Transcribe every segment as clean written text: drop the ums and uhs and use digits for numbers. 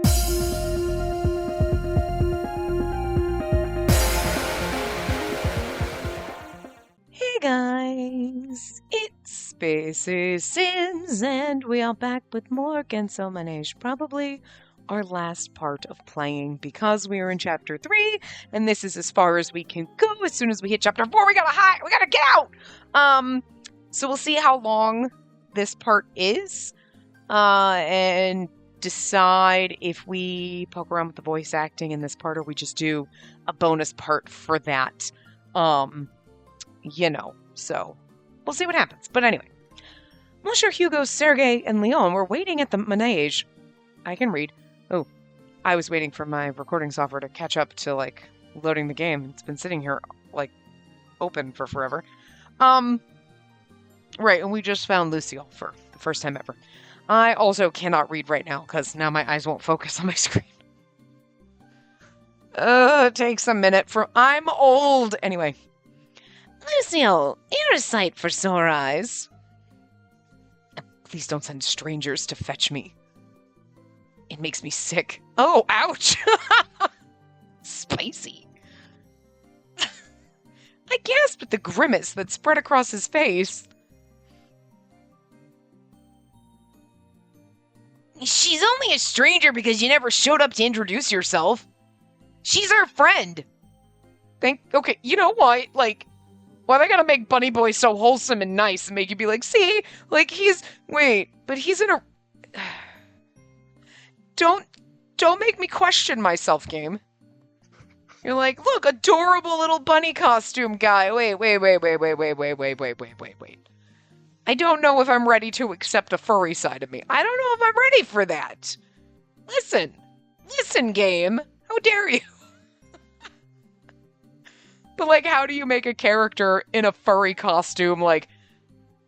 Hey guys, it's Spaces Sins, and we are back with more Genso Manege. Probably our last part of playing because we are in Chapter 3, and this is as far as we can go. As soon as we hit Chapter 4, we gotta get out! So we'll see how long this part is, and decide if we poke around with the voice acting in this part or we just do a bonus part for that. So we'll see what happens. But anyway, Monsieur Hugo, Sergei, and Leon were waiting at the Manege. I can read. Oh, I was waiting for my recording software to catch up to, loading the game. It's been sitting here, open for forever. Right, and we just found Lucille for the first time ever. I also cannot read right now, because now my eyes won't focus on my screen. It takes a minute for... I'm old! Anyway. Lucille, you're a sight for sore eyes. Please don't send strangers to fetch me. It makes me sick. Oh, ouch! Spicy. I gasped at the grimace that spread across his face. She's only a stranger because you never showed up to introduce yourself. She's our friend. Okay, you know what? Why they gotta make Bunny Boy so wholesome and nice and make you be like, see? But he's in a... Don't make me question myself, game. You're like, look, adorable little bunny costume guy. Wait. I don't know if I'm ready to accept a furry side of me. I don't know if I'm ready for that. Listen, game. How dare you? But, how do you make a character in a furry costume,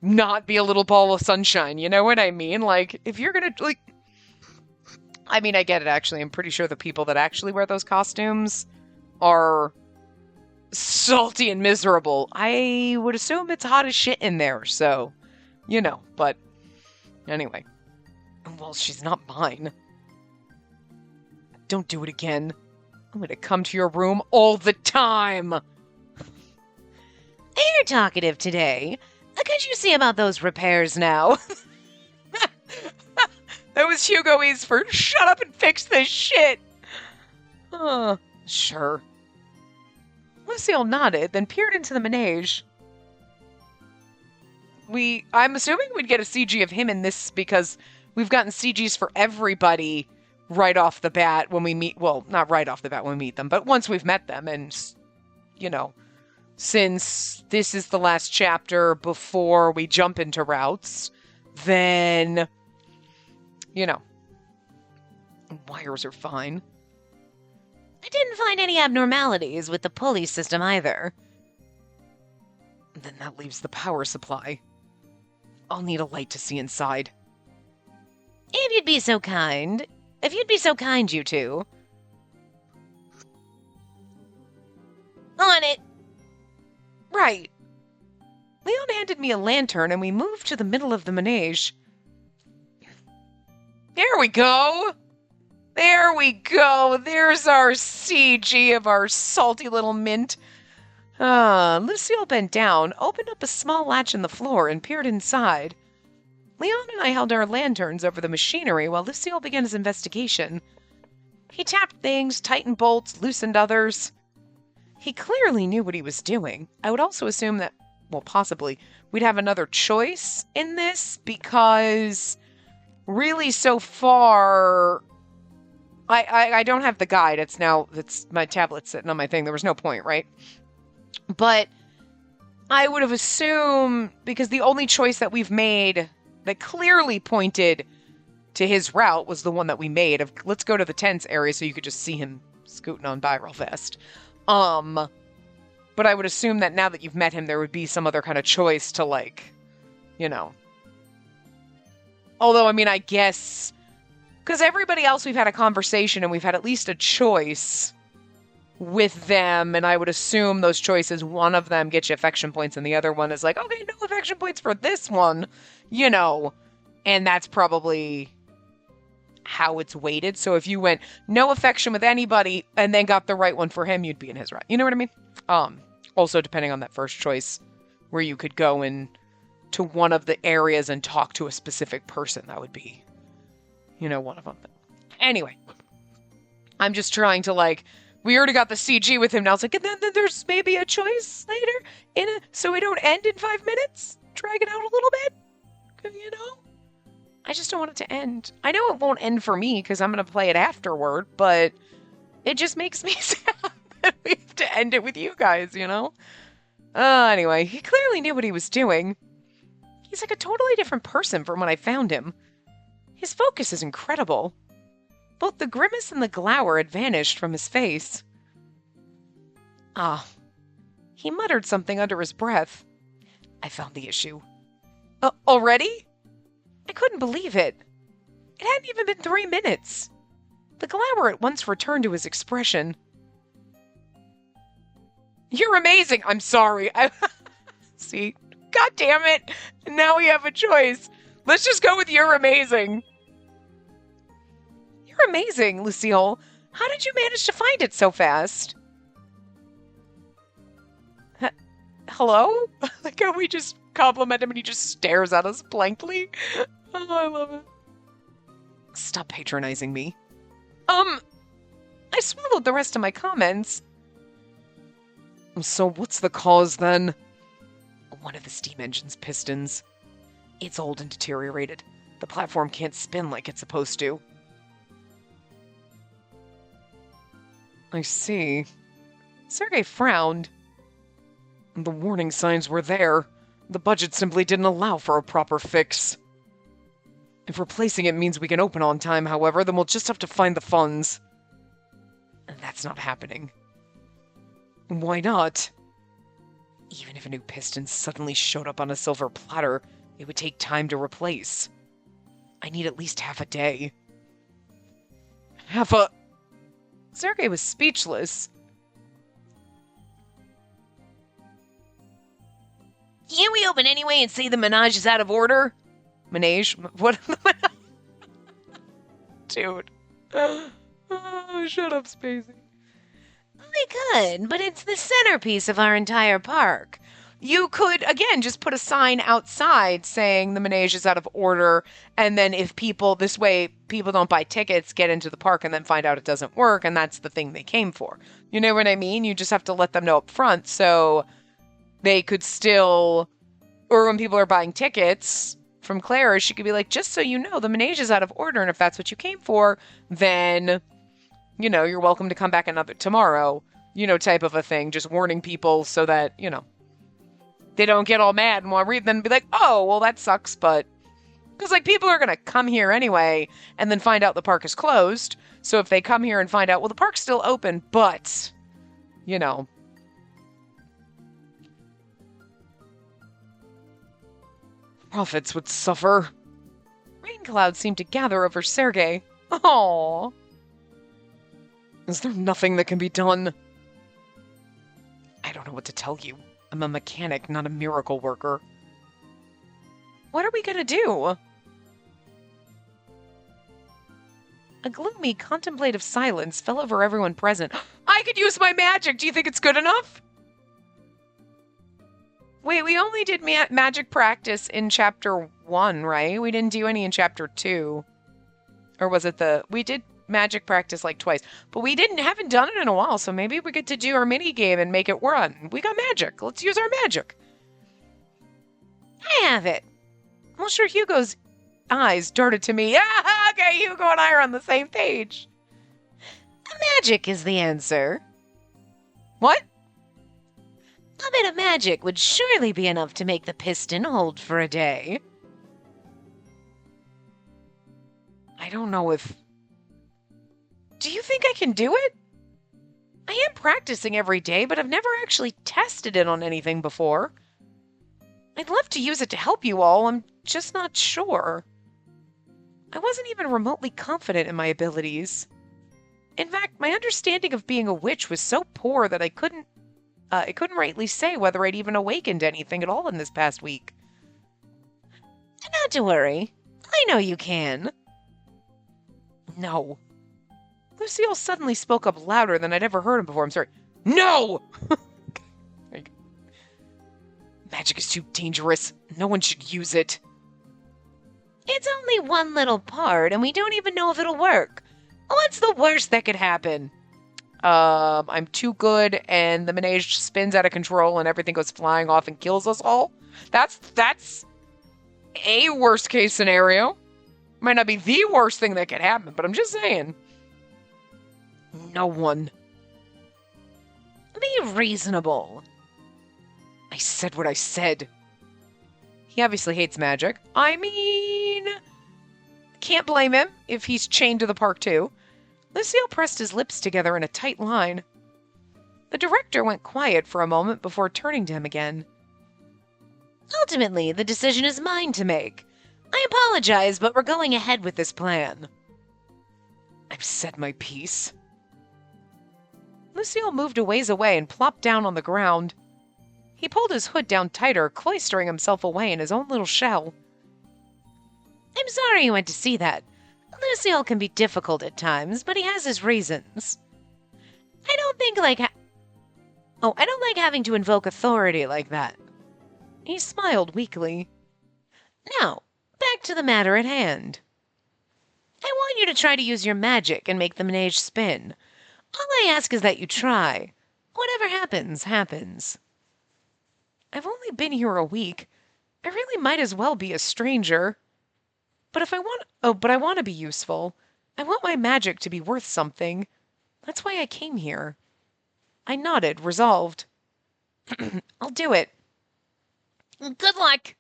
not be a little ball of sunshine? You know what I mean? If you're gonna, I mean, I get it, actually. I'm pretty sure the people that actually wear those costumes are salty and miserable. I would assume it's hot as shit in there, so, but anyway. Well, she's not mine. Don't do it again. I'm gonna come to your room all the time. You're talkative today. Could you see about those repairs now? That was Hugo E's for shut up and fix this shit. Sure. Lucille nodded, then peered into the Manege. I'm assuming we'd get a CG of him in this because we've gotten CGs for everybody right off the bat when we meet, well, not right off the bat when we meet them, but once we've met them, and, since this is the last chapter before we jump into routes, then, wires are fine. I didn't find any abnormalities with the pulley system either. Then that leaves the power supply. I'll need a light to see inside. If you'd be so kind, you two. On it! Right. Leon handed me a lantern and we moved to the middle of the Manege. There we go! There's our CG of our salty little mint. Lucille bent down, opened up a small latch in the floor, and peered inside. Leon and I held our lanterns over the machinery while Lucille began his investigation. He tapped things, tightened bolts, loosened others. He clearly knew what he was doing. I would also assume that, well, possibly, we'd have another choice in this, because really so far, I don't have the guide. It's my tablet sitting on my thing. There was no point, right? But I would have assumed, because the only choice that we've made that clearly pointed to his route was the one that we made of, let's go to the tents area so you could just see him scooting on by real fast. But I would assume that now that you've met him, there would be some other kind of choice to, Although, I mean, I guess, because everybody else we've had a conversation and we've had at least a choice with them, and I would assume those choices, one of them gets you affection points and the other one is like, okay, no affection points for this one, and that's probably how it's weighted. So if you went no affection with anybody and then got the right one for him, you'd be in his right. You know what I mean? Also depending on that first choice where you could go in to one of the areas and talk to a specific person, that would be, one of them. Anyway, I'm just trying to we already got the CG with him now. It's like, and then there's maybe a choice later so we don't end in 5 minutes. Drag it out a little bit. I just don't want it to end. I know it won't end for me because I'm going to play it afterward, but it just makes me sad that we have to end it with you guys, Anyway, he clearly knew what he was doing. He's like a totally different person from when I found him. His focus is incredible. Both the grimace and the glower had vanished from his face. He muttered something under his breath. I found the issue. Already? I couldn't believe it. It hadn't even been 3 minutes. The glower at once returned to his expression. You're amazing. I'm sorry. See? God damn it. Now we have a choice. Let's just go with you're amazing. You're amazing, Lucille. How did you manage to find it so fast? Hello? Like how we just compliment him and he just stares at us blankly. Oh, I love it. Stop patronizing me. I swallowed the rest of my comments. So what's the cause then? One of the steam engine's pistons. It's old and deteriorated. The platform can't spin like it's supposed to. I see. Sergei frowned. The warning signs were there. The budget simply didn't allow for a proper fix. If replacing it means we can open on time, however, then we'll just have to find the funds. And that's not happening. Why not? Even if a new piston suddenly showed up on a silver platter, it would take time to replace. I need at least half a day. Sergei was speechless. Can't we open anyway and say the Manege is out of order? Manege? What? Dude. Oh, shut up, Spacey. We could, but it's the centerpiece of our entire park. You could, again, just put a sign outside saying the Manege is out of order, and then if this way, people don't buy tickets, get into the park, and then find out it doesn't work, and that's the thing they came for. You know what I mean? You just have to let them know up front, so they could still, or when people are buying tickets from Claire, she could be like, just so you know, the Manege is out of order, and if that's what you came for, then, you're welcome to come back tomorrow, type of a thing, just warning people so that, they don't get all mad and want to read them and be like, oh, well, that sucks, but... Because, people are going to come here anyway and then find out the park is closed. So if they come here and find out, well, the park's still open, but, profits would suffer. Rain clouds seemed to gather over Sergei. Aww. Is there nothing that can be done? I don't know what to tell you. I'm a mechanic, not a miracle worker. What are we gonna do? A gloomy, contemplative silence fell over everyone present. I could use my magic! Do you think it's good enough? Wait, we only did magic practice in Chapter 1, right? We didn't do any in Chapter 2. Or was it we did magic practice twice, but we haven't done it in a while, so maybe we get to do our mini game and make it run. We got magic. Let's use our magic. I have it. Well, sure, Hugo's eyes darted to me. Ah, okay, Hugo and I are on the same page. Magic is the answer. What? A bit of magic would surely be enough to make the piston hold for a day. I don't know if... Do you think I can do it? I am practicing every day, but I've never actually tested it on anything before. I'd love to use it to help you all, I'm just not sure. I wasn't even remotely confident in my abilities. In fact, my understanding of being a witch was so poor that I couldn't rightly say whether I'd even awakened anything at all in this past week. Not to worry. I know you can. No. Lucille suddenly spoke up louder than I'd ever heard him before. I'm sorry. No! Magic is too dangerous. No one should use it. It's only one little part, and we don't even know if it'll work. What's the worst that could happen? I'm too good, and the Manege spins out of control, and everything goes flying off and kills us all. That's a worst case scenario. Might not be the worst thing that could happen, but I'm just saying. No one. Be reasonable. I said what I said. He obviously hates magic. I mean, can't blame him if he's chained to the park too. Lucille pressed his lips together in a tight line. The director went quiet for a moment before turning to him again. Ultimately, the decision is mine to make. I apologize, but we're going ahead with this plan. I've said my piece. Lucille moved a ways away and plopped down on the ground. He pulled his hood down tighter, cloistering himself away in his own little shell. I'm sorry you went to see that. Lucille can be difficult at times, but he has his reasons. I don't like having to invoke authority like that. He smiled weakly. Now, back to the matter at hand. I want you to try to use your magic and make the Manege spin. All I ask is that you try. Whatever happens, happens. I've only been here a week. I really might as well be a stranger. But I want to be useful. I want my magic to be worth something. That's why I came here. I nodded, resolved. I'll do it. Good luck.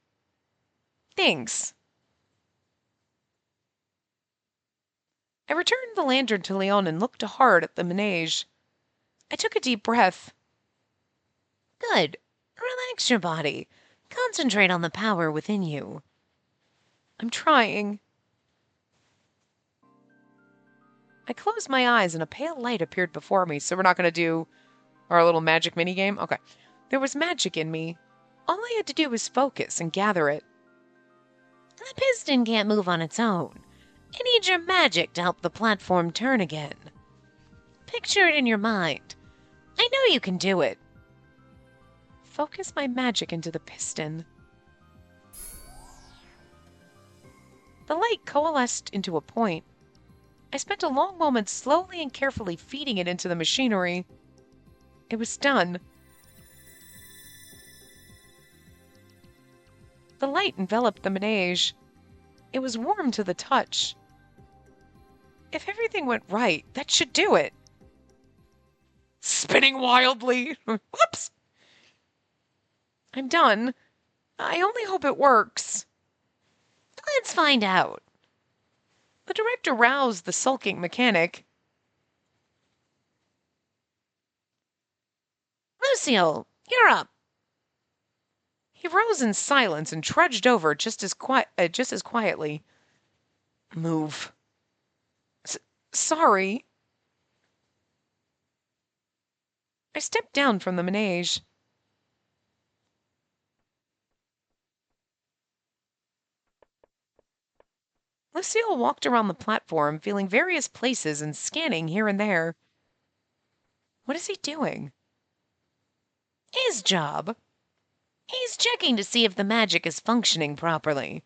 Thanks. I returned the lantern to Leon and looked hard at the Manege. I took a deep breath. Good. Relax your body. Concentrate on the power within you. I'm trying. I closed my eyes and a pale light appeared before me, so we're not going to do our little magic minigame? Okay. There was magic in me. All I had to do was focus and gather it. The piston can't move on its own. I need your magic to help the platform turn again. Picture it in your mind. I know you can do it. Focus my magic into the piston. The light coalesced into a point. I spent a long moment slowly and carefully feeding it into the machinery. It was done. The light enveloped the Manege. It was warm to the touch. If everything went right, that should do it. Spinning wildly. Whoops! I'm done. I only hope it works. Let's find out. The director roused the sulking mechanic. Lucille, you're up. He rose in silence and trudged over just as quietly. Move. Sorry. I stepped down from the Manege. Lucille walked around the platform, feeling various places and scanning here and there. What is he doing? His job. He's checking to see if the magic is functioning properly.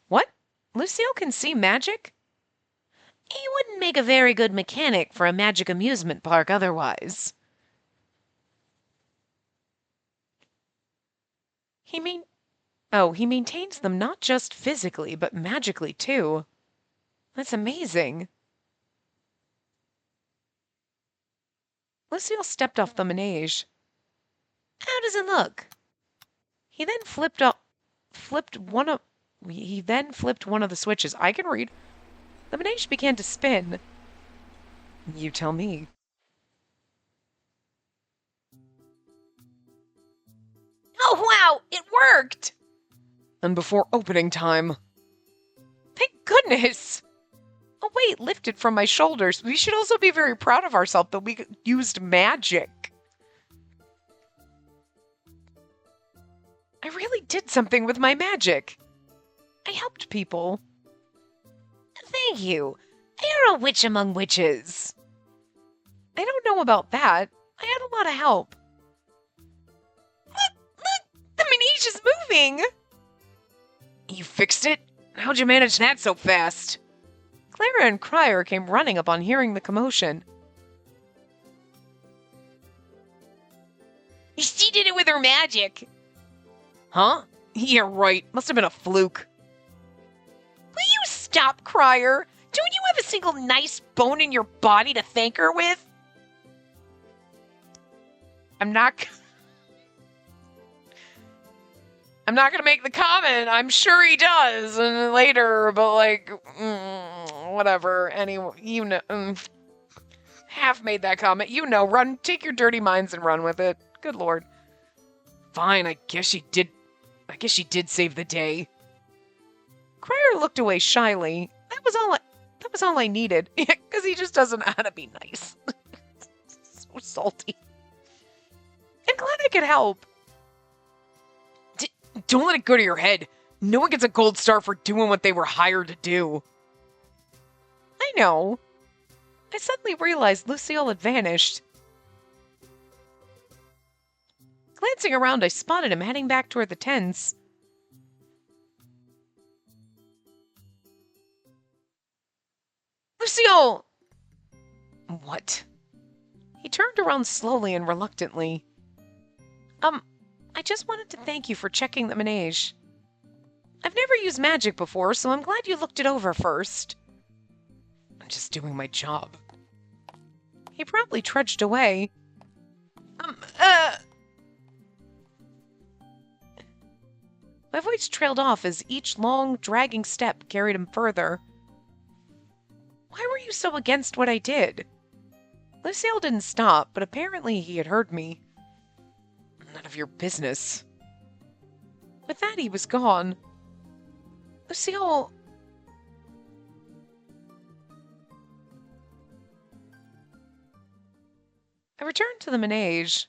What? Lucille can see magic? He wouldn't make a very good mechanic for a magic amusement park otherwise. He maintains them not just physically, but magically, too. That's amazing. Lucille stepped off the Manege. How does it look? He then flipped one of the switches. I can read. The Manege began to spin. You tell me. Oh, wow! It worked! And before opening time. Thank goodness! A weight lifted from my shoulders. We should also be very proud of ourselves that we used magic. I really did something with my magic. I helped people. Thank you. I don't know which among witches. I don't know about that. I had a lot of help. Look! The manege is moving! You fixed it? How'd you manage that so fast? Clara and Crier came running upon hearing the commotion. She did it with her magic. Huh? Yeah, right. Must have been a fluke. Will you stop, Crier? Don't you have a single nice bone in your body to thank her with? I'm not gonna make the comment. I'm sure he does and later, but like, whatever. Anyway, you know, half made that comment. You know, take your dirty minds and run with it. Good Lord. Fine, I guess she did save the day. Crier looked away shyly. That was all I needed. Because he just doesn't know how to be nice. So salty. I'm glad I could help. Don't let it go to your head. No one gets a gold star for doing what they were hired to do. I know. I suddenly realized Lucille had vanished. Glancing around, I spotted him heading back toward the tents. Lucille! What? He turned around slowly and reluctantly. I just wanted to thank you for checking the manege. I've never used magic before, so I'm glad you looked it over first. I'm just doing my job. He promptly trudged away. My voice trailed off as each long, dragging step carried him further. Why were you so against what I did? Lucille didn't stop, but apparently he had heard me. None of your business. With that, he was gone. Lucille... I returned to the manege.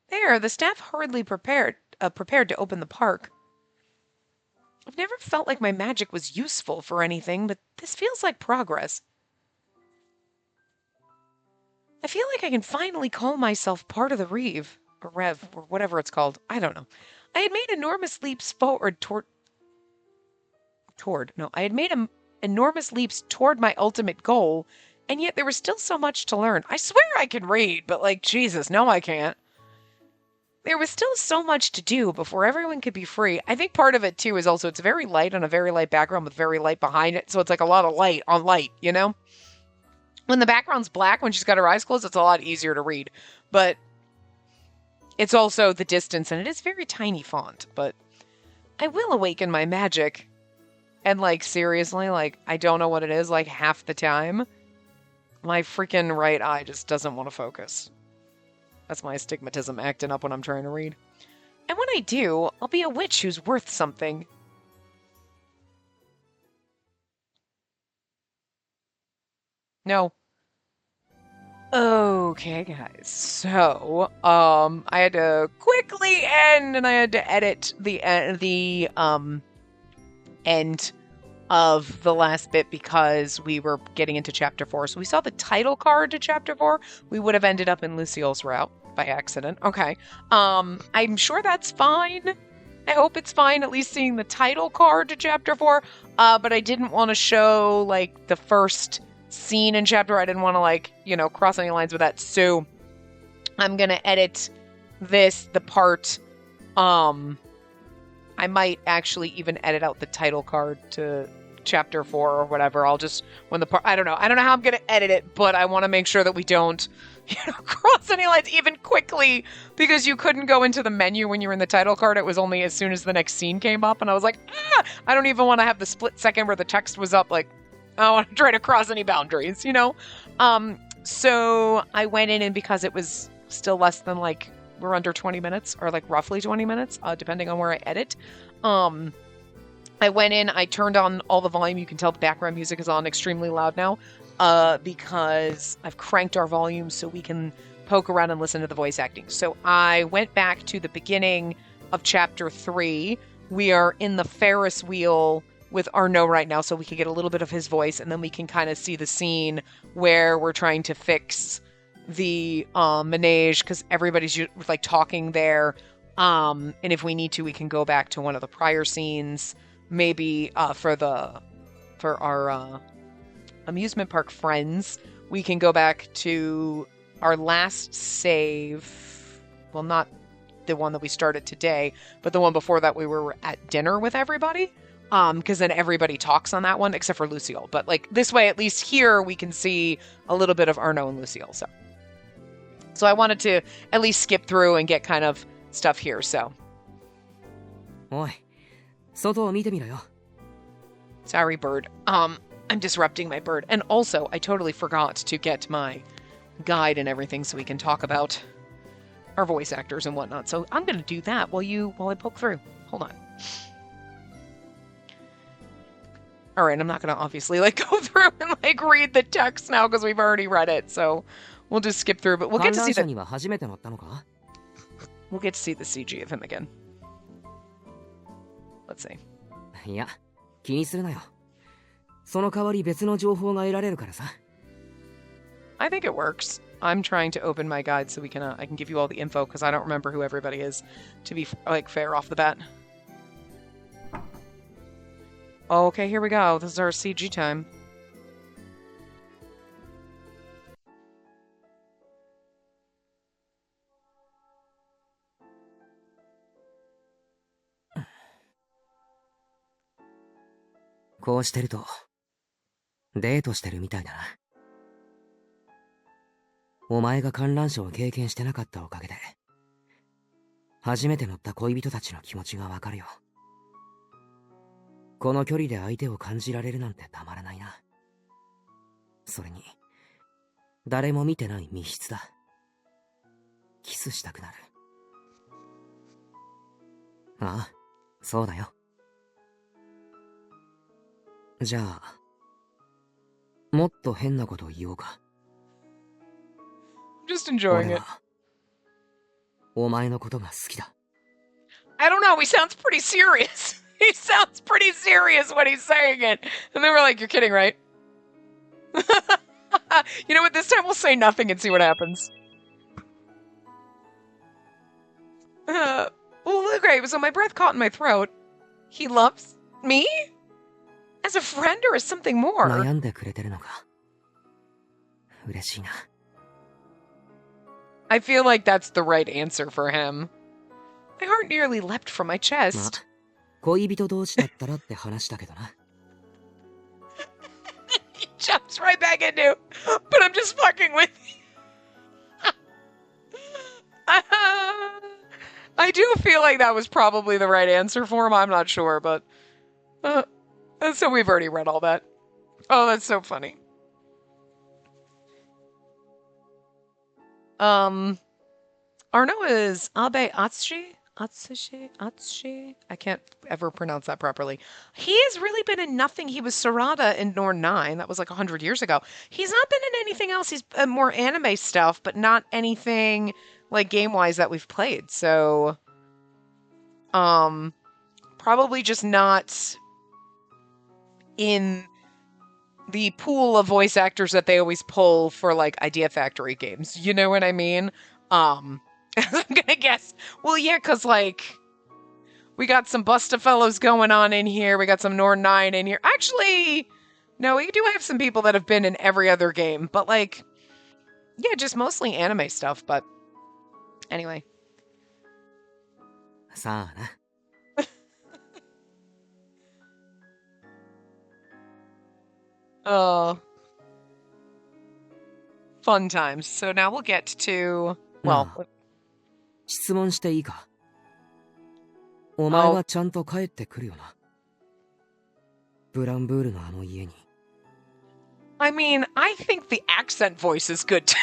There, the staff hurriedly prepared to open the park. I've never felt like my magic was useful for anything, but this feels like progress. I feel like I can finally call myself part of the Reeve, or Rev, or whatever it's called. I don't know. I had made enormous leaps forward I had made enormous leaps toward my ultimate goal, and yet there was still so much to learn. I swear I can read, but like, Jesus, no I can't. There was still so much to do before everyone could be free. I think part of it, too, is also it's very light on a very light background with very light behind it, so it's like a lot of light on light, you know? When the background's black, when she's got her eyes closed, it's a lot easier to read. But it's also the distance, and it is very tiny font, but I will awaken my magic. And, like, seriously, like, I don't know what it is, like, half the time. My freaking right eye just doesn't want to focus. That's my astigmatism acting up when I'm trying to read. And when I do, I'll be a witch who's worth something. No. Okay, guys. So, I had to quickly end, and I had to edit the end of the last bit because we were getting into Chapter 4. So we saw the title card to Chapter 4. We would have ended up in Lucille's route by accident. Okay. I'm sure that's fine. I hope it's fine, at least seeing the title card to Chapter 4. But I didn't want to show, like, the first scene in Chapter 4. I didn't want to, like, you know, cross any lines with that. So I'm going to edit the part, I might actually even edit out the title card to Chapter 4 or whatever. I'll just, I don't know how I'm going to edit it, but I want to make sure that we don't, you know, cross any lines even quickly, because you couldn't go into the menu when you were in the title card. It was only as soon as the next scene came up, and I was like, I don't even want to have the split second where the text was up, like, I don't want to try to cross any boundaries, you know? So I went in, and because it was still less than, like, we're under 20 minutes, or like roughly 20 minutes, depending on where I edit. I went in, I turned on all the volume. You can tell the background music is on extremely loud now, because I've cranked our volume so we can poke around and listen to the voice acting. So I went back to the beginning of Chapter 3. We are in the Ferris wheel with Arnaud right now so we can get a little bit of his voice, and then we can kind of see the scene where we're trying to fix the Manege because everybody's like talking there. And if we need to, we can go back to one of the prior scenes, maybe for our amusement park friends. We can go back to our last save. Well, not the one that we started today, but the one before that we were at dinner with everybody. Because then everybody talks on that one except for Lucille. But like this way, at least here we can see a little bit of Arnaud and Lucille. So I wanted to at least skip through and get kind of stuff here. So. Oi, 外を見てみろよ. Sorry, bird. I'm disrupting my bird. And also, I totally forgot to get my guide and everything so we can talk about our voice actors and whatnot. So I'm going to do that while I poke through. Hold on. All right, I'm not going to obviously like go through and like read the text now because we've already read it. So we'll just skip through, but we'll get to see the CG of him again. Let's see. いや、気にするなよ。その代わり別の情報が得られるからさ。I think it works. I'm trying to open my guide so I can give you all the info because I don't remember who everybody is, to be like fair off the bat. Okay, here we go. This is our CG time. This こうしてるとデートしてるみたいだな。お前が観覧車を経験してなかったおかげで、初めて乗った恋人たちの気持ちがわかるよ。この距離で相手を感じられるなんてたまらないな。それに、誰も見てない密室だ。キスしたくなる。ああ、そうだよ。じゃあ、もっと変なことを言おうか。Just enjoying it. お前のことが好きだ。I don't know, he sounds pretty serious. He sounds pretty serious when he's saying it. And then we're like, you're kidding, right? You know what, this time we'll say nothing and see what happens. Well, great, so my breath caught in my throat. He loves me? As a friend or as something more? 悩んでくれてるのか。嬉しいな。I feel like that's the right answer for him. My heart nearly leapt from my chest. 恋人同士だったらって話だけどな。He jumps right back into, but I'm just fucking with you. I do feel like that was probably the right answer for him. I'm not sure, but so we've already read all that. Oh, that's so funny. Arnaud is Abe Atsushi? Atsushi? I can't ever pronounce that properly. He has really been in nothing. He was Sarada in Norn 9. That was like 100 years ago. He's not been in anything else. He's more anime stuff, but not anything like game-wise that we've played. So, probably just not in the pool of voice actors that they always pull for like Idea Factory games. You know what I mean? I'm gonna guess. Well, yeah, because like we got some Busta Fellows going on in here. We got some Norn 9 in here. Actually, no, we do have some people that have been in every other game, but like, yeah, just mostly anime stuff. But anyway. さあな。Oh. Fun times. So now we'll get to, well... 質問していいか。お前はちゃんと帰ってくるよな。ブランブールのあの家に。I mean, I think the accent voice is good too.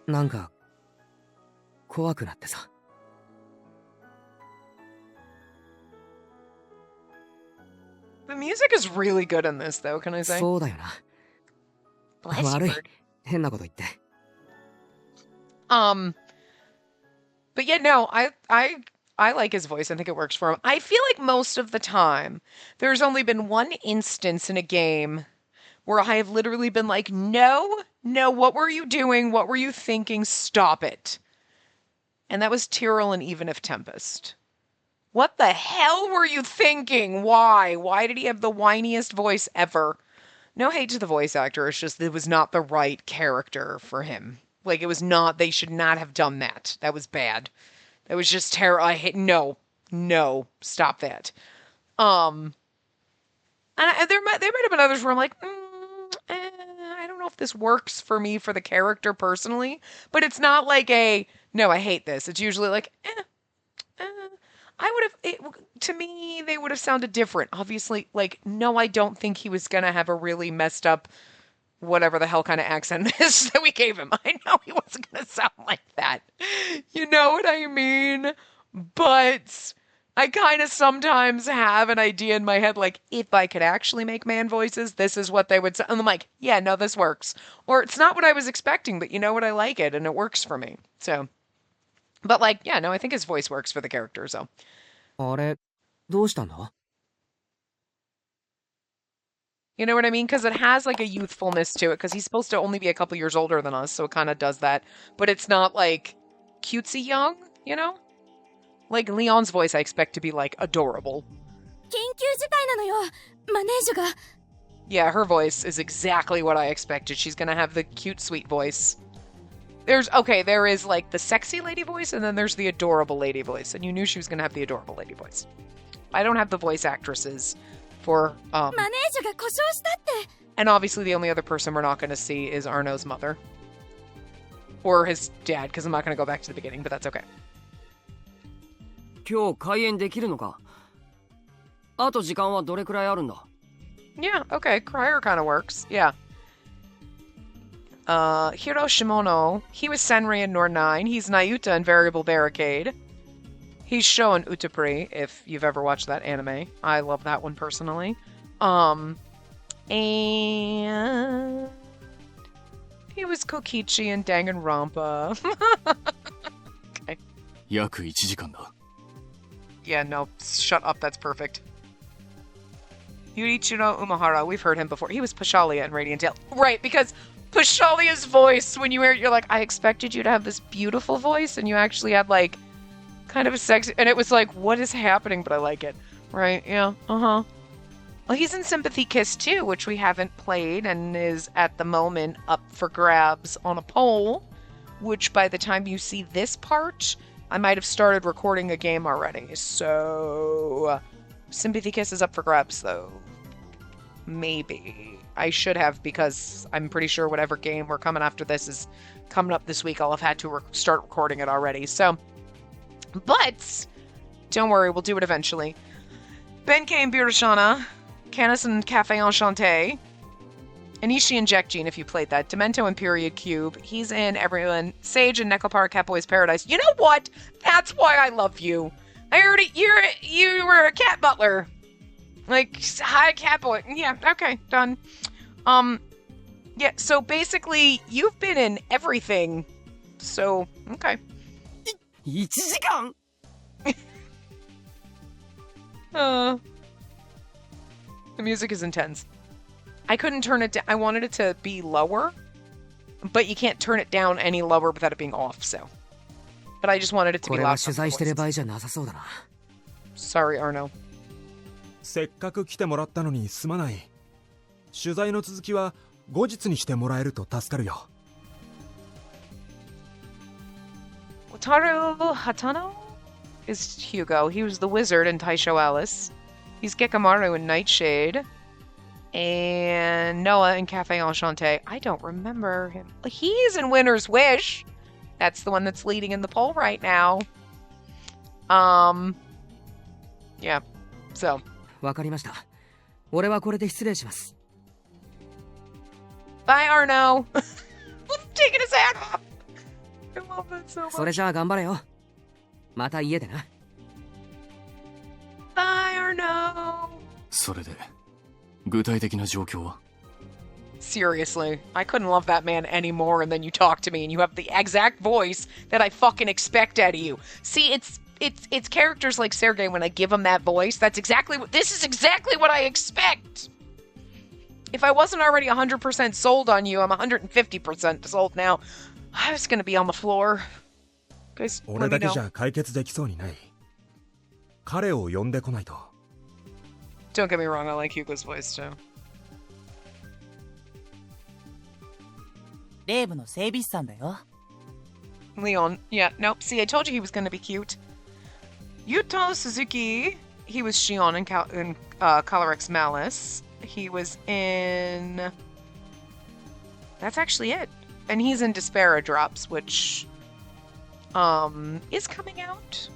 なんか、怖くなってさ。The music is really good in this, though, can I say? そうだよな。悪い。変なこと言って。But yeah, no, I I like his voice. I think it works for him. I feel like most of the time, there's only been one instance in a game where I have literally been like, no, what were you doing? What were you thinking? Stop it. And that was Tyrell and Even If Tempest. What the hell were you thinking? Why? Why did he have the whiniest voice ever? No hate to the voice actor. It's just it was not the right character for him. Like, it was not, they should not have done that. That was bad. That was just terrible. I hate, no, stop that. And there might have been others where I'm like, I don't know if this works for me for the character personally, but it's not like no, I hate this. It's usually like, to me, they would have sounded different. Obviously, like, no, I don't think he was going to have a really messed up, whatever the hell kind of accent is that we gave him. I know he wasn't going to sound like that. You know what I mean? But I kind of sometimes have an idea in my head, like, if I could actually make man voices, this is what they would say. And I'm like, yeah, no, this works. Or it's not what I was expecting, but you know what? I like it, and it works for me. So, but like, yeah, no, I think his voice works for the character, so. あれ、どうしたんだ? You know what I mean? Because it has like a youthfulness to it, because he's supposed to only be a couple years older than us, so it kind of does that. But it's not like cutesy young, you know? Like Leon's voice I expect to be like adorable. 緊急事態なのよ。マネージュが。 Yeah, her voice is exactly what I expected. She's gonna have the cute, sweet voice. There is like the sexy lady voice, and then there's the adorable lady voice. And you knew she was gonna have the adorable lady voice. I don't have the voice actresses for, マネージュが故障したって。 And obviously the only other person we're not gonna see is Arno's mother. Or his dad, because I'm not gonna go back to the beginning, but that's okay. 今日開演できるのか? あと時間はどれくらいあるんだ? Yeah, okay. Crier kind of works. Yeah. Hiro Shimono. He was Senri in Nor 9. He's Nayuta in Variable Barricade. He's Sho in Utapri, if you've ever watched that anime. I love that one personally. And he was Kokichi in Danganronpa. Okay. 約1時間だ. Yeah, no, shut up, that's perfect. Yurichiro Umahara, we've heard him before. He was Pashalia in Radiant Tail. Right, because Pashalia's voice, when you hear it, you're like, I expected you to have this beautiful voice, and you actually had, like, kind of a sexy... And it was like, what is happening? But I like it. Right, yeah, uh-huh. Well, he's in Sympathy Kiss, too, which we haven't played, and is, at the moment, up for grabs on a poll, which by the time you see this part... I might have started recording a game already, so Sympathy Kiss is up for grabs, though. Maybe. I should have, because I'm pretty sure whatever game we're coming after this is coming up this week, I'll have had to start recording it already, so. But, don't worry, we'll do it eventually. Benkei and Birashana, Canis and Cafe Enchanté, Anishi and Jackjean, if you played that. Demento and Period Cube. He's in everyone. Sage and Necopar, Catboy's Paradise. You know what? That's why I love you. I heard it. You were a cat butler. Like, hi, Catboy. Yeah, okay, done. Yeah, so basically, you've been in everything. So, okay. 1時間? The music is intense. I couldn't turn it down. I wanted it to be lower, but you can't turn it down any lower without it being off, so. But I just wanted it to be loud. Sorry, Arno. せっかく来てもらったのにすまない。取材の続きは後日にしてもらえると助かるよ。Wataru Hatano is Hugo. He was the wizard in Taisho Alice. He's Gekamaru in Nightshade. And Noah in Cafe Enchanté. I don't remember him. He's in Winter's Wish. That's the one that's leading in the poll right now. Yeah. So. わかりました。俺はこれで失礼します。Bye, Arno. Taking his hat off. I love that so much. それじゃあ頑張れよ。また家でな。Bye, Arno. それで具体的な状況は? Seriously, I couldn't love that man anymore, and then you talk to me and you have the exact voice that I fucking expect out of you. See, it's it's characters like Sergei. When I give him that voice, this is exactly what I expect. If I wasn't already 100% sold on you, I'm 150% sold now. I was gonna be on the floor. Guys, let 俺 me だけ know. じゃ解決できそうにない。彼を呼んでこないと。Don't get me wrong, I like Hugo's voice too. レイブの整備士さんだよ。 Leon, yeah, nope. See, I told you he was gonna be cute. Yuto Suzuki, he was Shion in Colorex Malice. He was in... That's actually it. And he's in Despera Drops, which is coming out.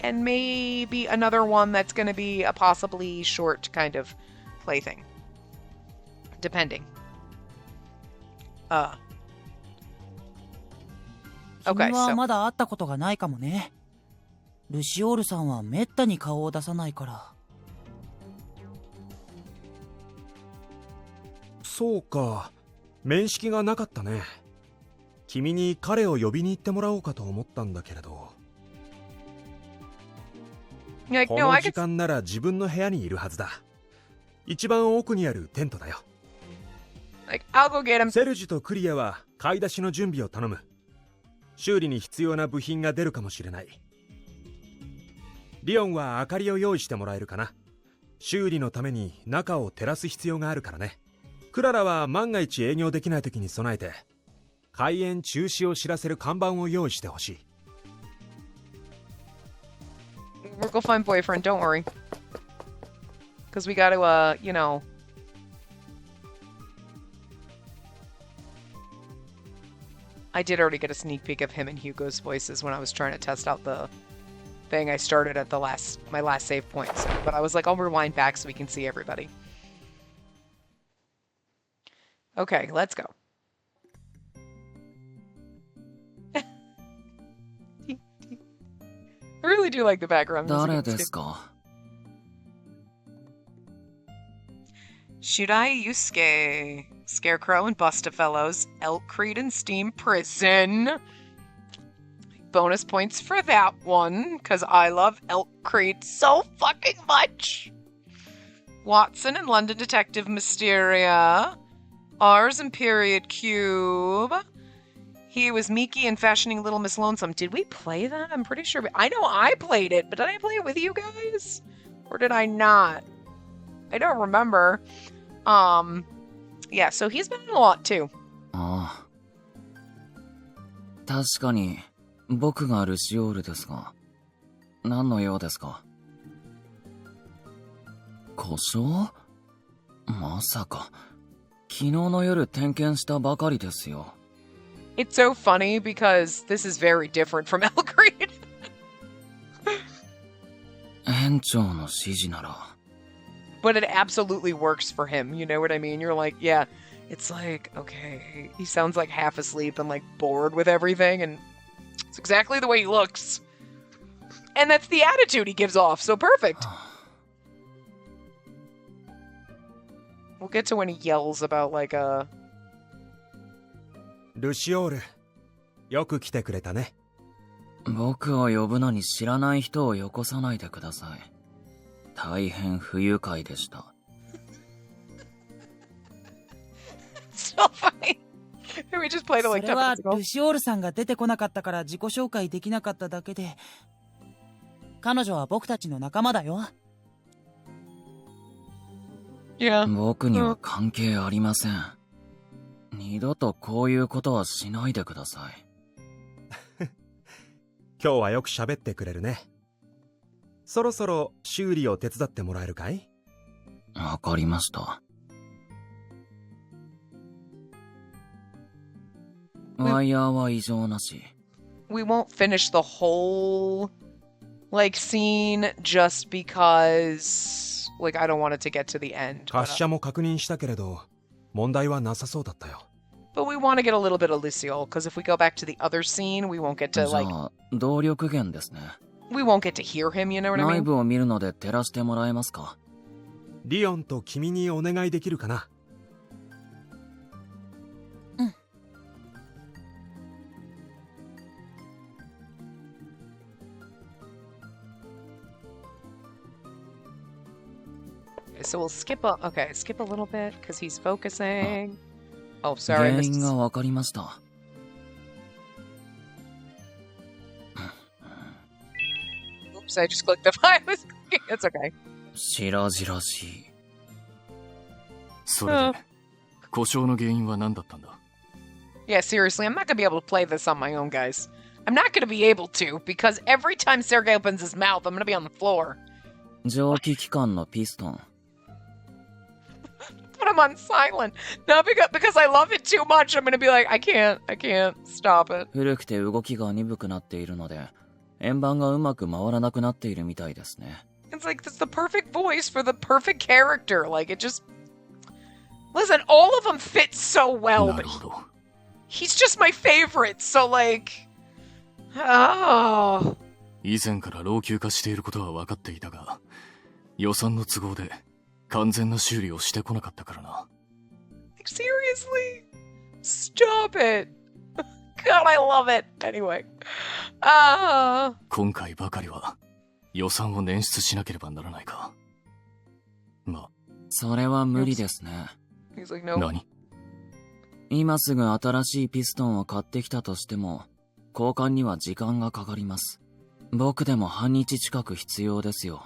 And maybe another one that's going to be a possibly short kind of plaything. Depending. Okay, 君は so... まだ会ったことがないかもね。ルシオールさんはめったに顔を出さないから。そうか。面識がなかったね。君に彼を呼びに行ってもらおうかと思ったんだけれど。 Like, こ no, の I 時 could... 間なら自分の部屋にいるはずだ。一番奥にあるテントだよ。Like, I'll go get him. セルジュとクリアは買い出しの準備を頼む。修理に必要な部品が出るかもしれない。リオンは明かりを用意してもらえるかな。修理のために中を照らす必要があるからね。クララは万が一営業できない時に備えて開園中止を知らせる看板を用意してほしい。 We'll go find boyfriend, don't worry. Because we gotta, you know... I did already get a sneak peek of him and Hugo's voices when I was trying to test out the thing I started at my last save point. So, but I was like, I'll rewind back so we can see everybody. Okay, let's go. I really do like the background music. 誰ですか? Shudai Yusuke, Scarecrow and Bustafellows, Elk Creed and Steam Prison. Bonus points for that one, because I love Elk Creed so fucking much. Watson and London Detective Mysteria. R's and Period Cube. He was Miki and Fashioning Little Miss Lonesome. Did we play that? I'm pretty sure. I know I played it, but did I play it with you guys? Or did I not? I don't remember. Yeah, so he's been in a lot too. ああ。確かに、僕がルシオールですが、何の用ですか? 故障? まさか、昨日の夜点検したばかりですよ。 It's so funny because this is very different from Elk Creed. 園長の指示なら。 But it absolutely works for him, you know what I mean? You're like, yeah, it's like, okay, he sounds like half asleep and like bored with everything, and it's exactly the way he looks. And that's the attitude he gives off, so perfect. We'll get to when he yells about like a... ルシオール、よく来てくれたね。僕を呼ぶのに知らない人をよこさないでください。大変不愉快でした。So funny. We just played it そ like れ 10 minutes は ago. ルシオールさんが出てこなかったから自己紹介できなかっただけで、彼女は僕たちの仲間だよ。Yeah. 僕には関係ありません。二度とこういうことはしないでください。今日はよく喋ってくれるね。そろそろ修理を手伝ってもらえるかい？わかりました。ワイヤーは異常なし。We won't finish the whole like scene just because like I don't want it to get to the end. 滑車も確認したけれど、問題はなさそうだったよ。But we want to get a little bit of Luciole, because if we go back to the other scene, we won't get to じ like ゃあ、動力源ですね。 we won't get to hear him, you know what I 内 mean? 部を見るので照らしてもらえますか？リオンと君にお願いできるかな？ Okay, so we'll skip a little bit because he's focusing. Oh, sorry, 原因が Mrs. わかりました。 Oops, I just clicked the I was clicking. It's okay. 白々しい。それで、故障の原因は何だったんだ？ Yeah, seriously, I'm not gonna be able to play this on my own, guys. I'm not gonna be able to because every time Sergey opens his mouth, I'm gonna be on the floor. 蒸気機関のピストン。 But I'm on silent. Not because I love it too much. I'm gonna be like, I can't stop it. 古くて動きが鈍くなっているので、円盤がうまく回らなくなっているみたいですね。 It's like it's the perfect voice for the perfect character. Like it just listen, all of them fit so well, な but るほど。 he's just my favorite. So like, oh. 以前から老朽化していることは分かっていたが、予算の都合で完全な修理をしてこなかったからな。 Seriously? Stop it. God, I love it. Anyway. 今回ばかりは予算を捻出しなければならないか。まあ。それは無理ですね。 He's like, no. 何？今すぐ新しいピストンを買ってきたとしても、交換には時間がかかります。僕でも半日近く必要ですよ。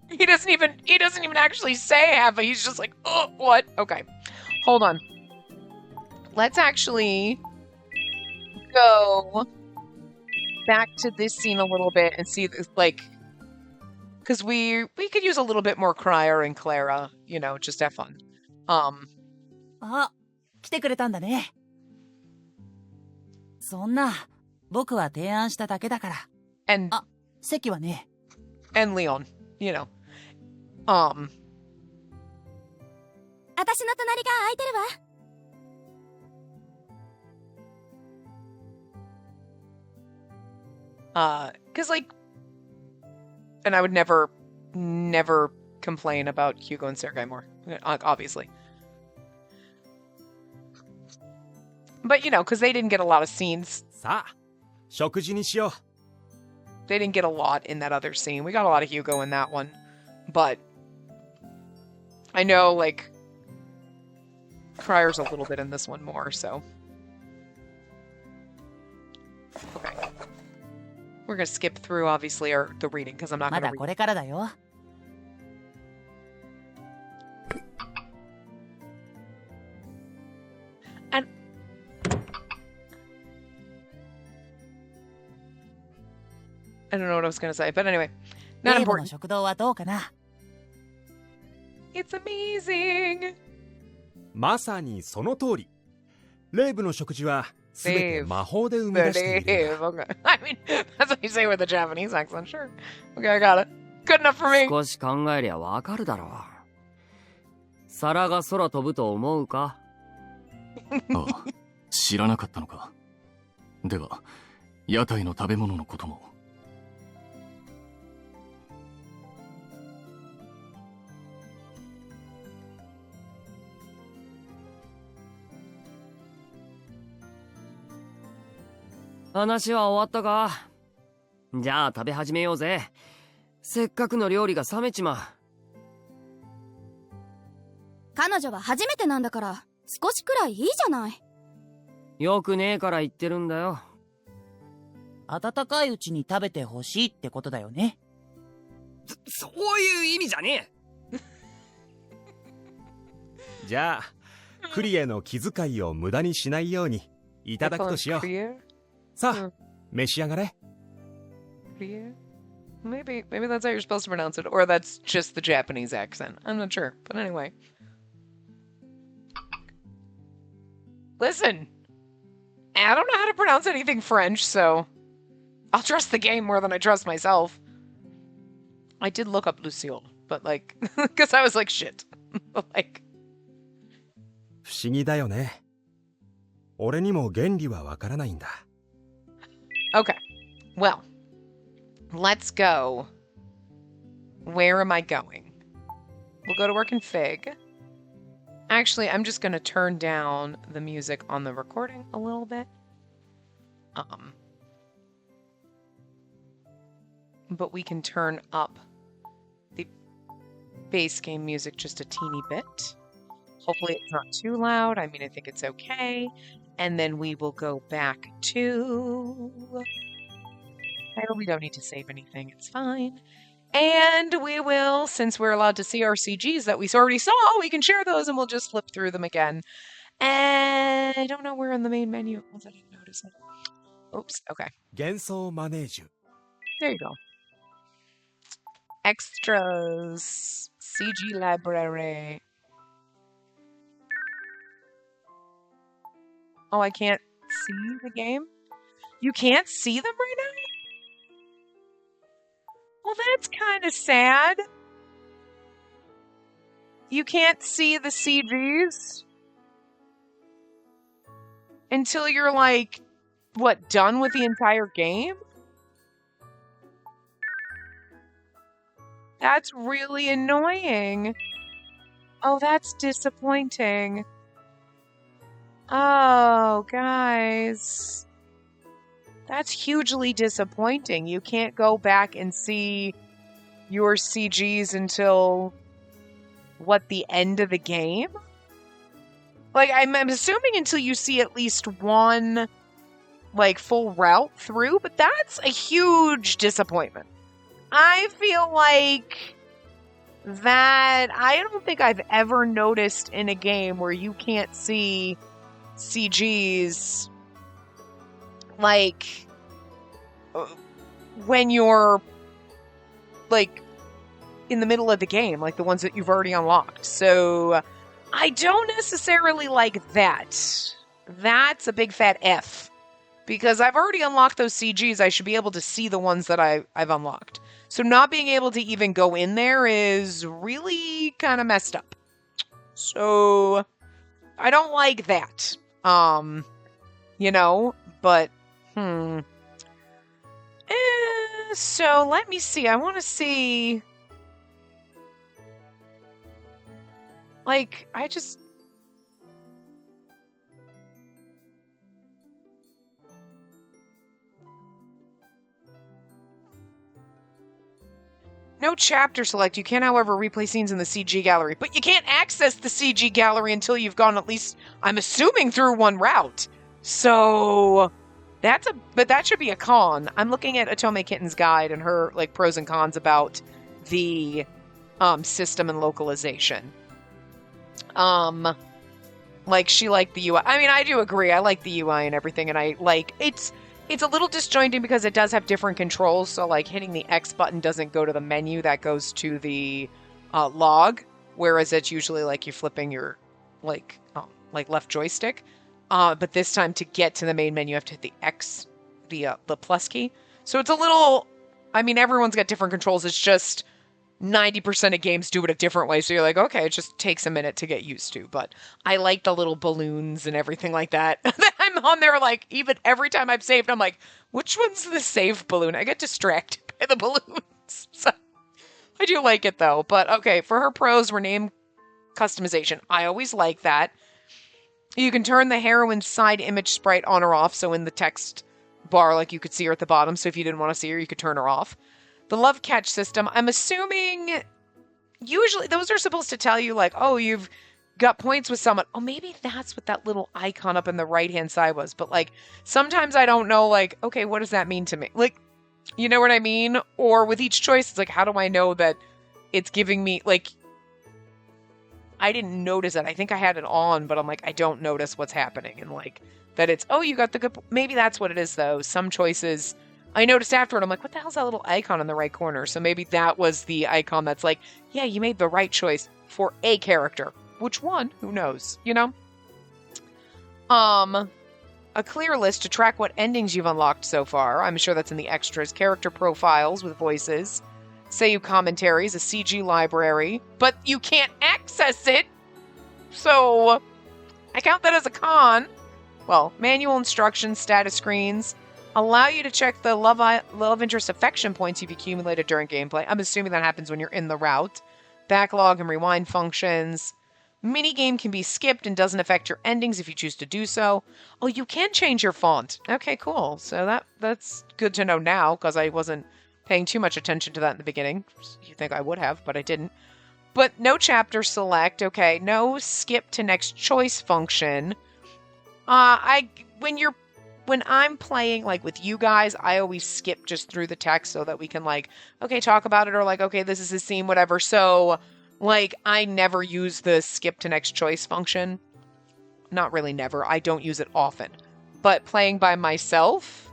He doesn't even actually say half. He's just like, oh, what? Okay. Hold on. Let's actually go back to this scene a little bit and see this, like, because we could use a little bit more Crier and Clara, you know, just have fun. あ、来てくれたんだね。そんな、僕は提案しただけだから。and あ、席はね。and Leon, you know. 私の隣が空いてるわ。Because like, and I would never complain about Hugo and Sergei more, obviously. But you know, because they didn't get a lot of scenes. さあ、食事にしよう。 They didn't get a lot in that other scene. We got a lot of Hugo in that one. But I know, like, Crier's a little bit in this one more, so. Okay. We're going to skip through, obviously, the reading, because I'm not ま going to だ read. これからだよ。I don't know what I was going to say, but anyway. Not レイボの important. 食堂はどうかな？ It's amazing! まさにその通り。レイブの食事は全て魔法で生み出しているんだ。 Okay. I mean, that's what you say with a Japanese accent, sure. Okay, I got it. Good enough for me. 少し考えりゃわかるだろう。皿が空飛ぶと思うか？ああ、知らなかったのか。では、屋台の食べ物のことも。話は終わったか？じゃあ食べ始めようぜ。せっかくの料理が冷めちまう。彼女は初めてなんだから少しくらいいいじゃない。よくねえから言ってるんだよ。温かいうちに食べてほしいってことだよね。そういう意味じゃねえ。じゃあ、クリエの気遣いを無駄にしないようにいただくとしよう。さあ、召し上がれ。Maybe that's how you're supposed to pronounce it, or that's just the Japanese accent. I'm not sure, but anyway. Listen, I don't know how to pronounce anything French, so I'll trust the game more than I trust myself. I did look up Lucille, but like, because I was like, shit. Like, 不思議だよね。俺にも原理はわからないんだ。okay, well, let's go. Where am I going? We'll go to work in Fig. Actually, I'm just going to turn down the music on the recording a little bit. but we can turn up the base game music just a teeny bit. Hopefully it's not too loud. I mean, I think it's okay. And then we will go back to... We don't need to save anything. It's fine. And we will, since we're allowed to see our CGs that we already saw, we can share those and we'll just flip through them again. And I don't know where in the main menu it was. I didn't notice it. Oops, okay. Genso Manege. There you go. Extras. CG library. Oh, I can't see the game? You can't see them right now? Well, that's kind of sad. You can't see the CGs until you're like, what, done with the entire game? That's really annoying. Oh, that's disappointing. Oh, guys. That's hugely disappointing. You can't go back and see your CGs until, what, the end of the game? Like, I'm assuming until you see at least one, like, full route through, but that's a huge disappointment. I feel like that, I don't think I've ever noticed in a game where you can't see CGs, like, when you're, like, in the middle of the game, like the ones that you've already unlocked. So, I don't necessarily like that. That's a big fat F. Because I've already unlocked those CGs, I should be able to see the ones that I've unlocked. So not being able to even go in there is really kind of messed up. So, I don't like that. But, so let me see. I want to see, like, no chapter select. You can, however, replay scenes in the CG gallery, but you can't access the CG gallery until you've gone at least, I'm assuming, through one route. So, but that should be a con. I'm looking at Otome Kitten's guide and her, like, pros and cons about the system and localization. Like, she liked the UI. I mean, I do agree. I like the UI and everything, and I like, it's a little disjointing because it does have different controls, so, like, hitting the X button doesn't go to the menu, that goes to the log, whereas it's usually, like, you're flipping your, like left joystick. But this time, to get to the main menu, you have to hit the X, the plus key. So it's a little, I mean, everyone's got different controls. It's just 90% of games do it a different way. So you're like, okay, it just takes a minute to get used to. But I like the little balloons and everything like that. I'm on there, like, even every time I've saved, I'm like, which one's the save balloon? I get distracted by the balloons. So I do like it, though. But okay, for her pros, we're name customization. I always like that. You can turn the heroine's side image sprite on or off, so in the text bar, like, you could see her at the bottom, so if you didn't want to see her, you could turn her off. The love catch system, I'm assuming, usually, those are supposed to tell you, like, oh, you've got points with someone. Oh, maybe that's what that little icon up in the right-hand side was, but, like, sometimes I don't know, like, okay, what does that mean to me? Like, you know what I mean? Or with each choice, it's like, how do I know that it's giving me, like, I didn't notice it. I think I had it on, but I'm like, I don't notice what's happening. And like, that it's, oh, you got the good, maybe that's what it is though. Some choices, I noticed afterward, I'm like, what the hell's that little icon in the right corner? So maybe that was the icon that's like, yeah, you made the right choice for a character. Which one? Who knows? You know? A clear list to track what endings you've unlocked so far. I'm sure that's in the extras. Character profiles with voices. Seiyu commentaries, a CG library, but you can't access it, so I count that as a con. Well, manual instructions, status screens, allow you to check the love interest affection points you've accumulated during gameplay. I'm assuming that happens when you're in the route. Backlog and rewind functions. Minigame can be skipped and doesn't affect your endings if you choose to do so. Oh, you can change your font. Okay, cool. So that's good to know now, because I wasn't paying too much attention to that in the beginning. You think I would have, but I didn't. But no chapter select, okay. No skip to next choice function. When I'm playing like with you guys, I always skip just through the text so that we can like, okay, talk about it, or like, okay, this is the scene, whatever. So like I never use the skip to next choice function. Not really never. I don't use it often. But playing by myself,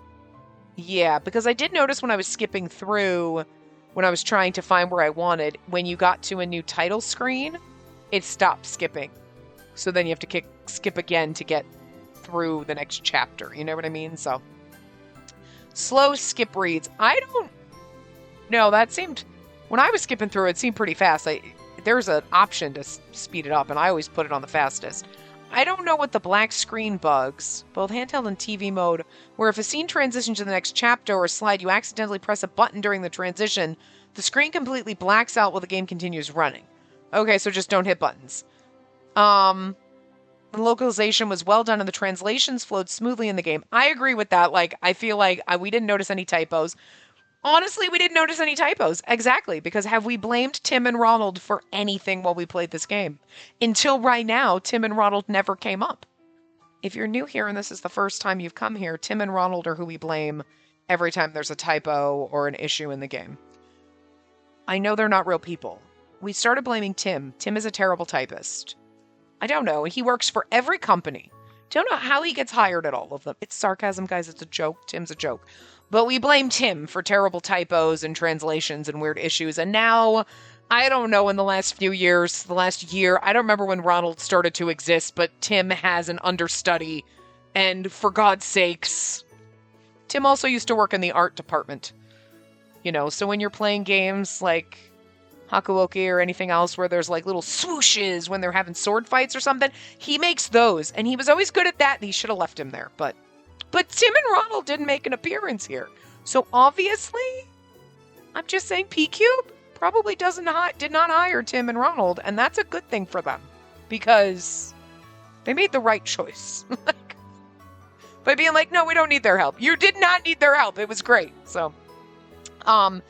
yeah, because I did notice when I was skipping through, when I was trying to find where I wanted, when you got to a new title screen, it stopped skipping. So then you have to skip again to get through the next chapter. You know what I mean? So, slow skip reads. I don't know. That seemed, when I was skipping through, it seemed pretty fast. There's an option to speed it up, and I always put it on the fastest. I don't know what the black screen bugs, both handheld and TV mode, where if a scene transitions to the next chapter or slide, you accidentally press a button during the transition, the screen completely blacks out while the game continues running. Okay, so just don't hit buttons. The localization was well done and the translations flowed smoothly in the game. I agree with that. Like, I feel like we didn't notice any typos. Honestly, we didn't notice any typos. Exactly. Because have we blamed Tim and Ronald for anything while we played this game? Until right now, Tim and Ronald never came up. If you're new here and this is the first time you've come here, Tim and Ronald are who we blame every time there's a typo or an issue in the game. I know they're not real people. We started blaming Tim. Tim is a terrible typist. I don't know. He works for every company. Don't know how he gets hired at all of them. It's sarcasm, guys. It's a joke. Tim's a joke. But we blame Tim for terrible typos and translations and weird issues. And now, I don't know, in the last few years, the last year, I don't remember when Ronald started to exist, but Tim has an understudy. And for God's sakes, Tim also used to work in the art department. You know, so when you're playing games like Hakuoki or anything else where there's like little swooshes when they're having sword fights or something, he makes those. And he was always good at that, and he should have left him there. But Tim and Ronald didn't make an appearance here. So obviously, I'm just saying P-Cube probably did not hire Tim and Ronald, and that's a good thing for them. Because they made the right choice. By being like, no, we don't need their help. You did not need their help. It was great. So, but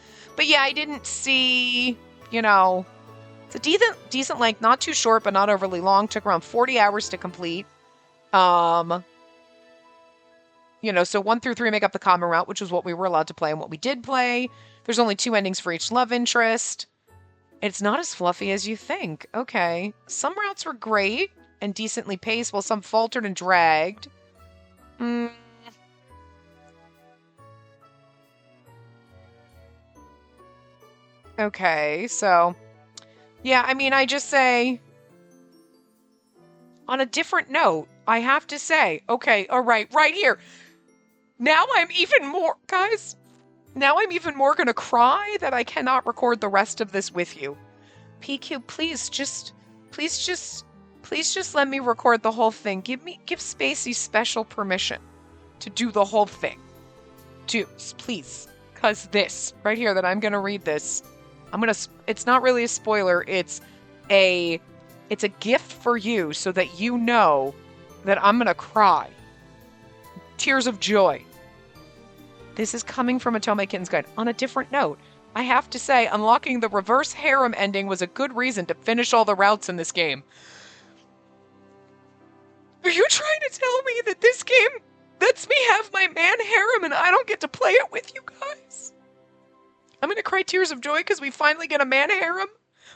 yeah, I didn't see, you know, it's a decent length, not too short, but not overly long. Took around 40 hours to complete. You know, so 1 through 3 make up the common route, which was what we were allowed to play and what we did play. There's only 2 endings for each love interest. It's not as fluffy as you think. Okay. Some routes were great and decently paced, while some faltered and dragged. Okay, so, yeah, I mean, I just say, on a different note, I have to say, okay, all right here. Now I'm even more, guys, now I'm even more gonna cry that I cannot record the rest of this with you. PQ, please just let me record the whole thing. Give Spacey special permission to do the whole thing. Please. Because this, right here, that I'm gonna read this, it's not really a spoiler, it's a gift for you so that you know that I'm gonna cry. Tears of joy. This is coming from a Tomei Kitten's Guide. On a different note, I have to say, unlocking the reverse harem ending was a good reason to finish all the routes in this game. Are you trying to tell me that this game lets me have my man harem and I don't get to play it with you guys? I'm gonna cry tears of joy because we finally get a man harem,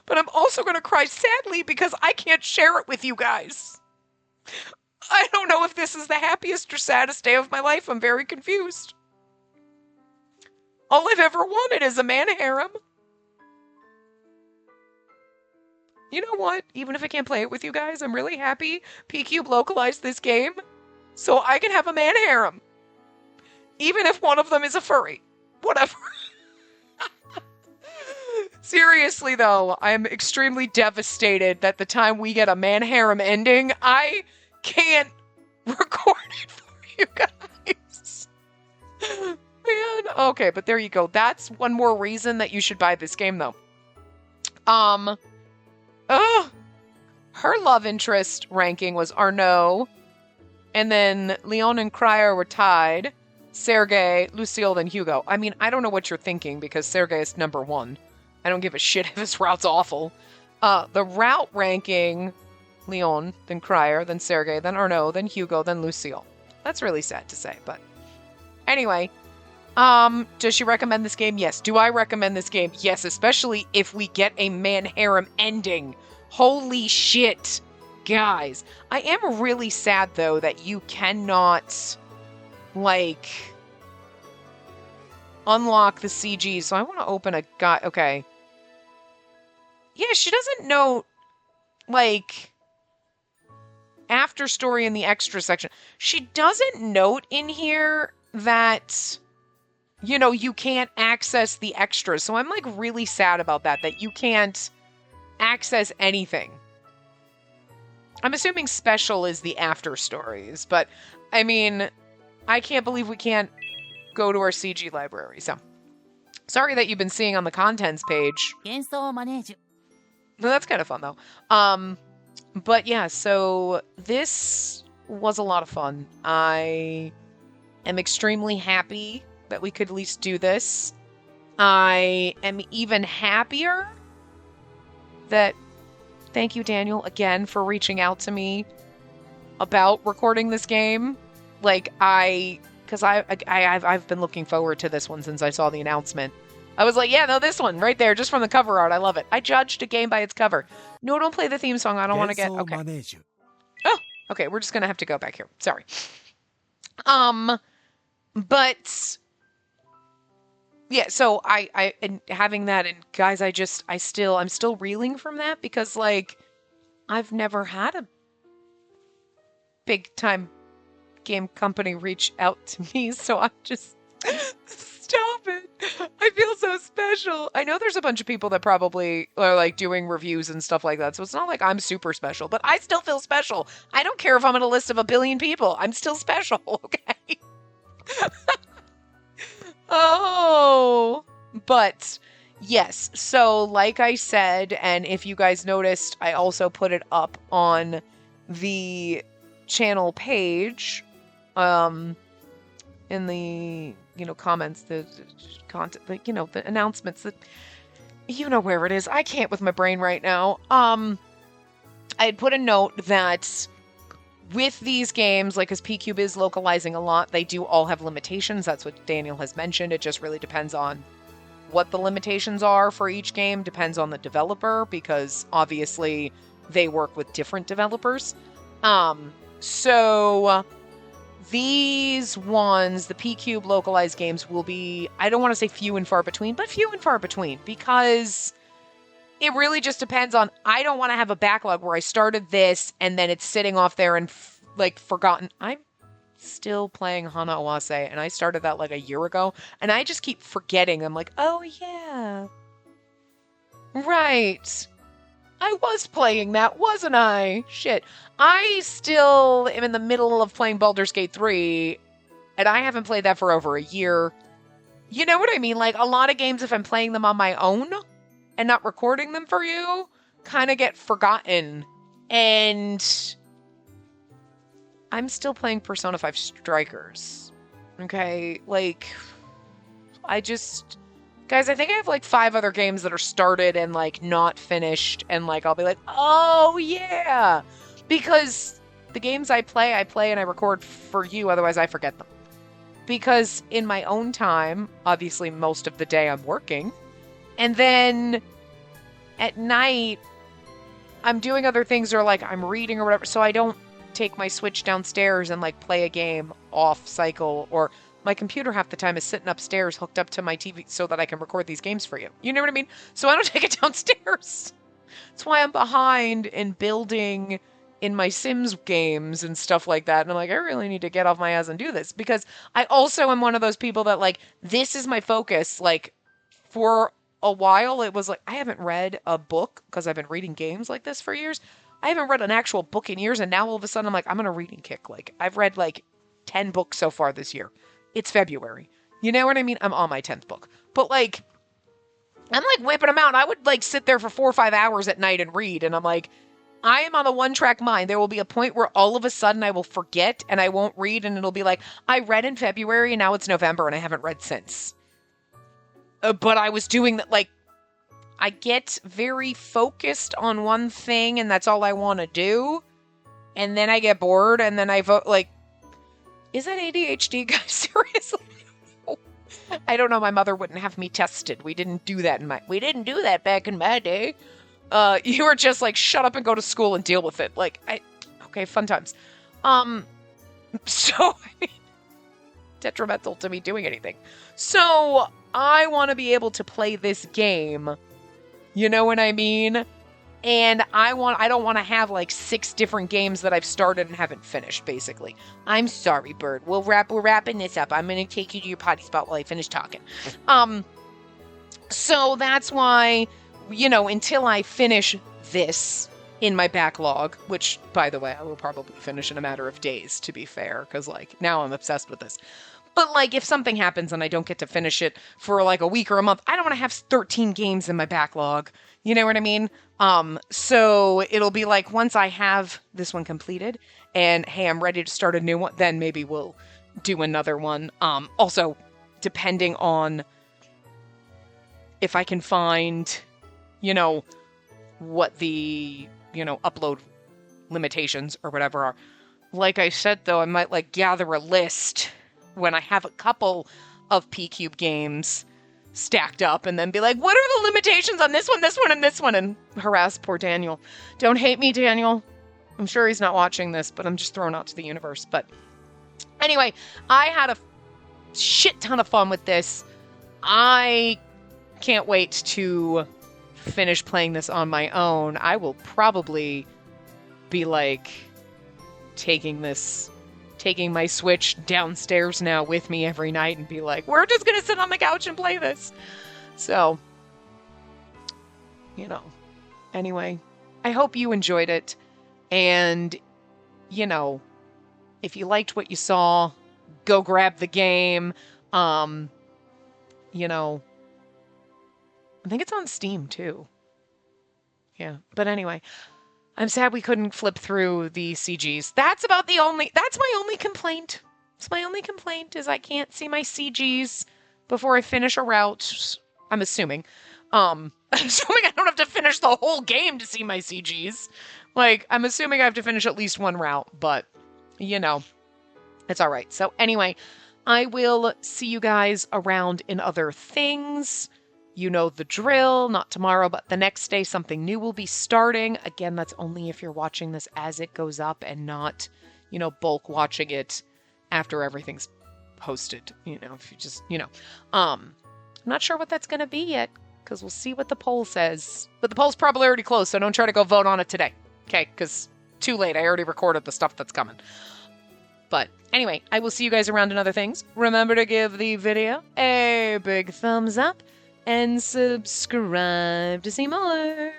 but I'm also gonna cry sadly because I can't share it with you guys. I don't know if this is the happiest or saddest day of my life. I'm very confused. All I've ever wanted is a man harem. You know what? Even if I can't play it with you guys, I'm really happy P-Cube localized this game so I can have a man harem. Even if one of them is a furry. Whatever. Seriously, though, I'm extremely devastated that the time we get a man harem ending, I can't record it for you guys. Man, okay, but there you go. That's one more reason that you should buy this game, though. Her love interest ranking was Arnaud, and then Leon and Cryer were tied. Sergei, Lucille, then Hugo. I mean, I don't know what you're thinking because Sergei is number 1. I don't give a shit if his route's awful. The route ranking, Leon, then Cryer, then Sergei, then Arnaud, then Hugo, then Lucille. That's really sad to say, but anyway. Does she recommend this game? Yes. Do I recommend this game? Yes, especially if we get a man harem ending. Holy shit. Guys, I am really sad though that you cannot like unlock the CG. So I want to open a guy. Okay. Yeah, she doesn't note like after story in the extra section. She doesn't note in here that you can't access the extras. So I'm like really sad about that you can't access anything. I'm assuming special is the after stories, but I mean, I can't believe we can't go to our CG library. So sorry that you've been seeing on the contents page. Genso Manege. No, that's kind of fun though. But yeah, so this was a lot of fun. I am extremely happy that we could at least do this. I am even happier that, thank you, Daniel, again, for reaching out to me about recording this game. Like, because I've been looking forward to this one since I saw the announcement. I was like, yeah, no, this one, right there, just from the cover art, I love it. I judged a game by its cover. No, don't play the theme song, I don't want to get, okay. Manege. Oh, okay, we're just gonna have to go back here, sorry. But yeah, so I and having that, and guys, I'm still reeling from that because like I've never had a big time game company reach out to me, so I'm just stop it. I feel so special. I know there's a bunch of people that probably are like doing reviews and stuff like that, so it's not like I'm super special, but I still feel special. I don't care if I'm on a list of 1 billion people. I'm still special, okay? Oh, but yes, so like I said, and if you guys noticed, I also put it up on the channel page, in the, comments, the content, the announcements, that, where it is. I can't with my brain right now. I had put a note that with these games, like, as P-Cube is localizing a lot, they do all have limitations. That's what Daniel has mentioned. It just really depends on what the limitations are for each game. Depends on the developer, because obviously they work with different developers. So these ones, the P-Cube localized games, will be, I don't want to say few and far between, but few and far between, because it really just depends on, I don't want to have a backlog where I started this and then it's sitting off there and forgotten. I'm still playing Hana Owase, and I started that like a year ago, and I just keep forgetting. I'm like, oh yeah, right, I was playing that, wasn't I? Shit. I still am in the middle of playing Baldur's Gate 3, and I haven't played that for over a year. You know what I mean? Like, a lot of games, if I'm playing them on my own and not recording them for you, kind of get forgotten. And I'm still playing Persona 5 Strikers. Okay? Like, guys, I think I have like 5 other games that are started and like not finished, and like I'll be like, oh yeah, because the games I play and I record for you, otherwise I forget them. Because in my own time, obviously most of the day I'm working, and then at night I'm doing other things, or like I'm reading or whatever, so I don't take my Switch downstairs and like play a game off cycle, or my computer half the time is sitting upstairs hooked up to my TV so that I can record these games for you. You know what I mean? So I don't take it downstairs. That's why I'm behind in building in my Sims games and stuff like that. And I'm like, I really need to get off my ass and do this, because I also am one of those people that like, this is my focus. Like, for a while, it was like, I haven't read a book because I've been reading games like this for years. I haven't read an actual book in years. And now all of a sudden I'm like, I'm on a reading kick. Like, I've read like 10 books so far this year. It's February. You know what I mean? I'm on my 10th book. But like, I'm like whipping them out. I would like sit there for 4 or 5 hours at night and read. And I'm like, I am on a one-track mind. There will be a point where all of a sudden I will forget and I won't read, and it'll be like, I read in February and now it's November and I haven't read since. But I was doing that, like, I get very focused on one thing and that's all I want to do. And then I get bored and then I vote, like, is that ADHD, guys? Seriously? I don't know. My mother wouldn't have me tested. We didn't do that back in my day. You were just like, shut up and go to school and deal with it. Like, okay, fun times. So, I mean, detrimental to me doing anything. So, I want to be able to play this game. You know what I mean? And I don't want to have like 6 different games that I've started and haven't finished, basically. I'm sorry, Bird. We're wrapping this up. I'm going to take you to your potty spot while I finish talking. So that's why, you know, until I finish this in my backlog, which, by the way, I will probably finish in a matter of days, to be fair, because, like, now I'm obsessed with this. But, like, if something happens and I don't get to finish it for, like, a week or a month, I don't want to have 13 games in my backlog. You know what I mean? So it'll be like, once I have this one completed and, hey, I'm ready to start a new one, then maybe we'll do another one. Also, depending on if I can find, you know, what the, you know, upload limitations or whatever are. Like I said, though, I might, like, gather a list when I have a couple of P-Cube games stacked up and then be like, what are the limitations on this one, and this one? And harass poor Daniel. Don't hate me, Daniel. I'm sure he's not watching this, but I'm just thrown out to the universe. But anyway, I had a shit ton of fun with this. I can't wait to finish playing this on my own. I will probably be like taking my Switch downstairs now with me every night and be like, we're just gonna sit on the couch and play this. So, you know, anyway, I hope you enjoyed it. And, you know, if you liked what you saw, go grab the game. You know, I think it's on Steam too. Yeah, but anyway, I'm sad we couldn't flip through the CGs. That's my only complaint. It's my only complaint is I can't see my CGs before I finish a route. I'm assuming. Assuming I don't have to finish the whole game to see my CGs. Like, I'm assuming I have to finish at least one route, but, you know, it's all right. So anyway, I will see you guys around in other things. You know the drill, not tomorrow, but the next day something new will be starting. Again, that's only if you're watching this as it goes up and not, you know, bulk watching it after everything's posted. You know, if you just, you know. I'm not sure what that's going to be yet, because we'll see what the poll says. But the poll's probably already closed, so don't try to go vote on it today. Okay, because too late. I already recorded the stuff that's coming. But anyway, I will see you guys around in other things. Remember to give the video a big thumbs up and subscribe to see more.